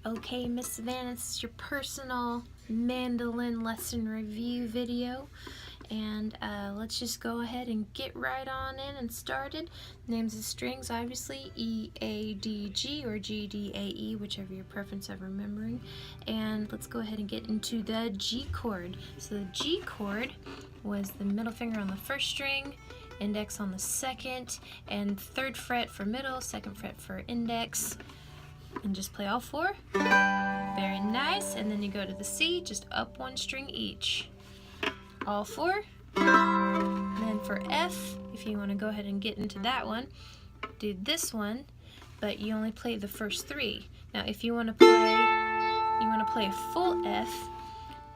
Okay, Miss Savannah, this is your personal mandolin lesson review video, and let's just go ahead and get right on in and started. Names of strings, obviously E, A, D, G, or G, D, A, E, whichever your preference of remembering. And let's go ahead and get into the G chord. So the G chord was the middle finger on the first string, index on the second, and third fret for middle, second fret for index. And just play all four. Very nice. And then you go to the C, just up one string each. All four. And then for F, if you want to go ahead and get into that one, do this one, but you only play the first three. Now if you want to play a full F,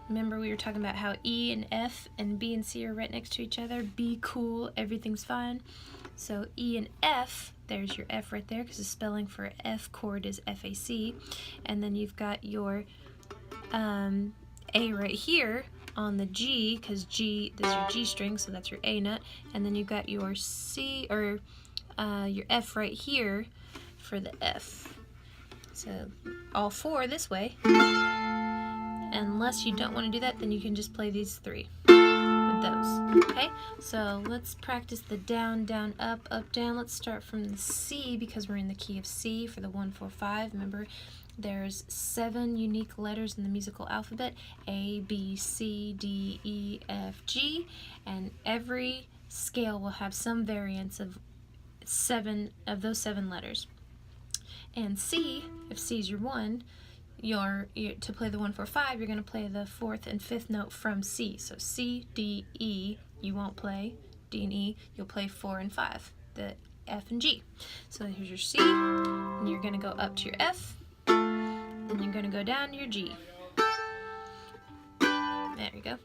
remember we were talking about how E and F and B and C are right next to each other. Be cool, everything's fine. So E and F, there's your F right there because the spelling for F chord is F-A-C. And then you've got your A right here on the G, because G, this is your G string, so that's your A nut. And then you've got your C, or your F right here for the F. So all four this way. Unless you don't want to do that, then you can just play these three with those. Okay, so let's practice the down, down, up, down. Let's start from the C because we're in the key of C for the 1, 4, 5. Remember, there's 7 unique letters in the musical alphabet: A, B, C, D, E, F, G, and every scale will have some variance of 7 of those 7 letters. And C, if C is your 1, to play the 1, 4, 5, you're going to play the 4th and 5th note from C. So C, D, E, you won't play D and E, you'll play 4 and 5, the F and G. So here's your C, and you're going to go up to your F, and you're going to go down to your G. There we go.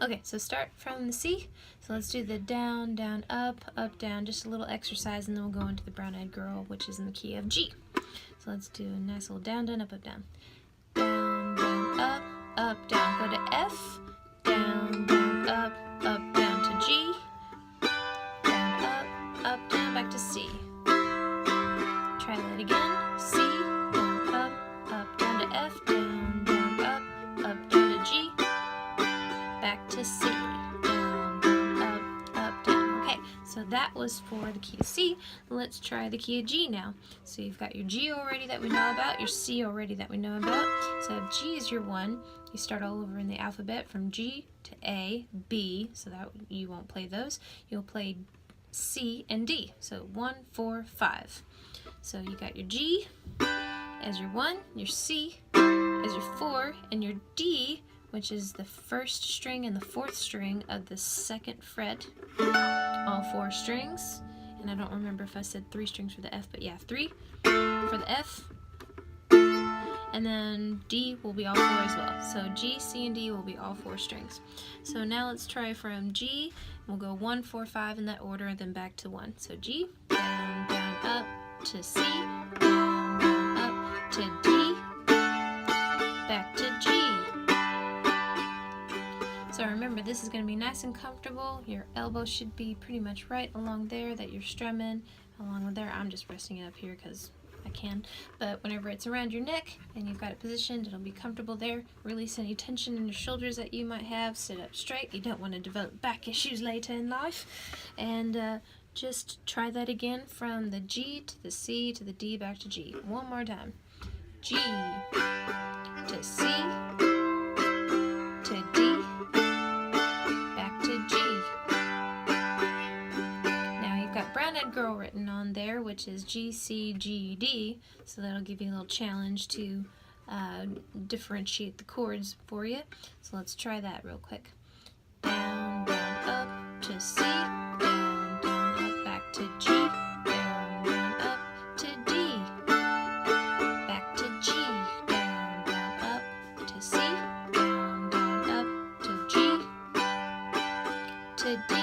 Okay, so start from the C. So let's do the down, down, up, down, just a little exercise, and then we'll go into the brown-eyed girl, which is in the key of G. So let's do a nice little down, down, up, down. Down, down, up, down. Go to F. Down, down, up, down to G. Down, up, down, back to C. Try that again. C, down, up, down to F. Down, down, up, down to G. Back to C. Down, down, up, down. Okay, so that was for the key of C. Let's try the key of G now. So you've got your G already that we know about, your C already that we know about. So if G is your 1, you start all over in the alphabet from G to A, B, so that you won't play those. You'll play C and D. So 1, 4, 5. So you got your G as your 1, your C as your 4, and your D, which is the first string and the 4th string of the 2nd fret, all 4 strings. And I don't remember if I said 3 strings for the F, but yeah, 3 for the F. And then D will be all 4 as well. So G, C, and D will be all 4 strings. So now let's try from G. We'll go 1, 4, 5 in that order, and then back to 1. So G, down, down, up to C, down, down, up to D, back to G. So remember, this is going to be nice and comfortable. Your elbow should be pretty much right along there that you're strumming. Along with there, I'm just resting it up here because I can. But whenever it's around your neck and you've got it positioned, it'll be comfortable there. Release any tension in your shoulders that you might have. Sit up straight. You don't want to develop back issues later in life. And just try that again from the G to the C to the D back to G. One more time. G to C to D. Brown-eyed girl written on there, which is G, C, G, D, so that'll give you a little challenge to differentiate the chords for you. So let's try that real quick. Down, down, up to C, down, down, up, back to G, down, down, up to D, back to G, down, down, up to C, down, down, up to G, to D.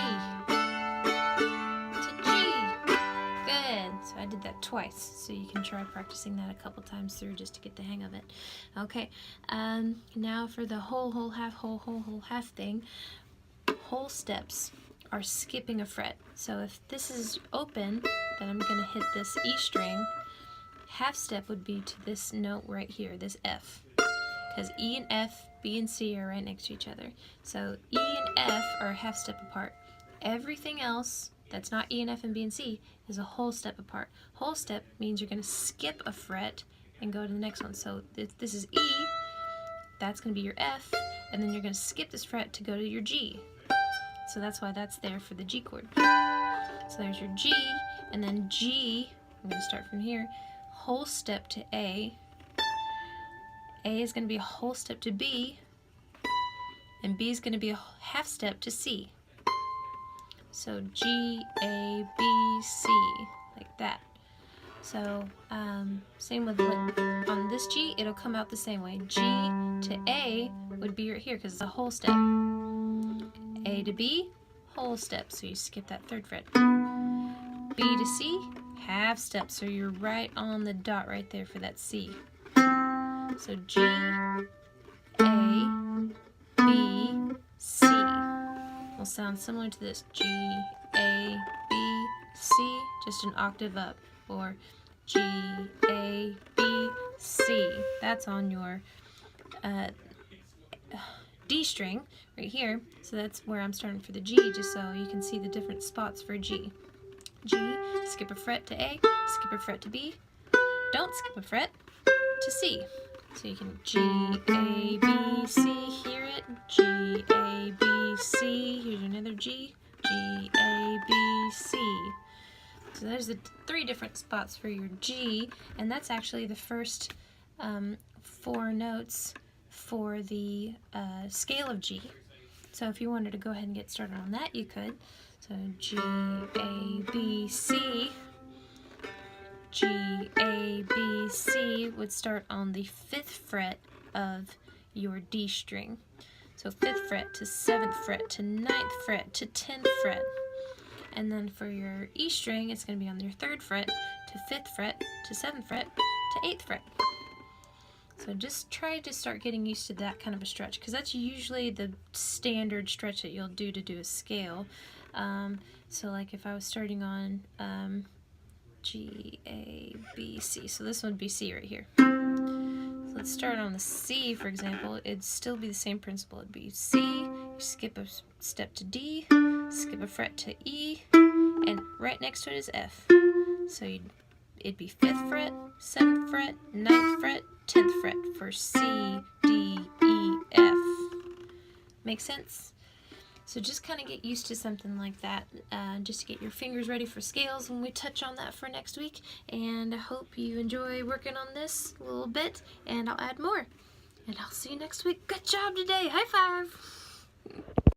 I did that twice, so you can try practicing that a couple times through just to get the hang of it. Okay, now for the whole, half thing. Whole steps are skipping a fret. So if this is open, then I'm going to hit this E string half step would be to this note right here, this F. Because E and F, B and C are right next to each other. So E and F are a half step apart. Everything else that's not E and F and B and C is a whole step apart. Whole step means you're going to skip a fret and go to the next one. So this is E, that's going to be your F, and then you're going to skip this fret to go to your G. So that's why that's there for the G chord. So there's your G, and then G, I'm going to start from here, whole step to A. A is going to be a whole step to B, and B is going to be a half step to C. So G, A, B, C, like that. So same with on this G, it'll come out the same way. G to A would be right here because it's a whole step. A to B, whole step, so you skip that third fret. B to C, half step, so you're right on the dot right there for that C. So G, A, B, C will sound similar to this. G, A, B, C, just an octave up. Or G, A, B, C. That's on your D string right here. So that's where I'm starting for the G, just so you can see the different spots for G. G, skip a fret to A, skip a fret to B, don't skip a fret to C. So you can G, A, B, C, hear it, G, A, B, C, here's another G, G, A, B, C. So there's the 3 different spots for your G, and that's actually the first 4 notes for the scale of G. So if you wanted to go ahead and get started on that, you could. So G, A, B, C. G, A, B, C would start on the 5th fret of your D string. So 5th fret to 7th fret to 9th fret to 10th fret. And then for your E string, it's going to be on your 3rd fret to 5th fret to 7th fret to 8th fret. So just try to start getting used to that kind of a stretch, because that's usually the standard stretch that you'll do to do a scale. So like if I was starting on G, A, B, C. So this one would be C right here. So let's start on the C, for example. It'd still be the same principle. It'd be C, you skip a step to D, skip a fret to E, and right next to it is F. So it'd be 5th fret, 7th fret, 9th fret, 10th fret for C, D, E, F. Make sense? So just kind of get used to something like that, just to get your fingers ready for scales when we touch on that for next week. And I hope you enjoy working on this a little bit, and I'll add more. And I'll see you next week. Good job today. High five!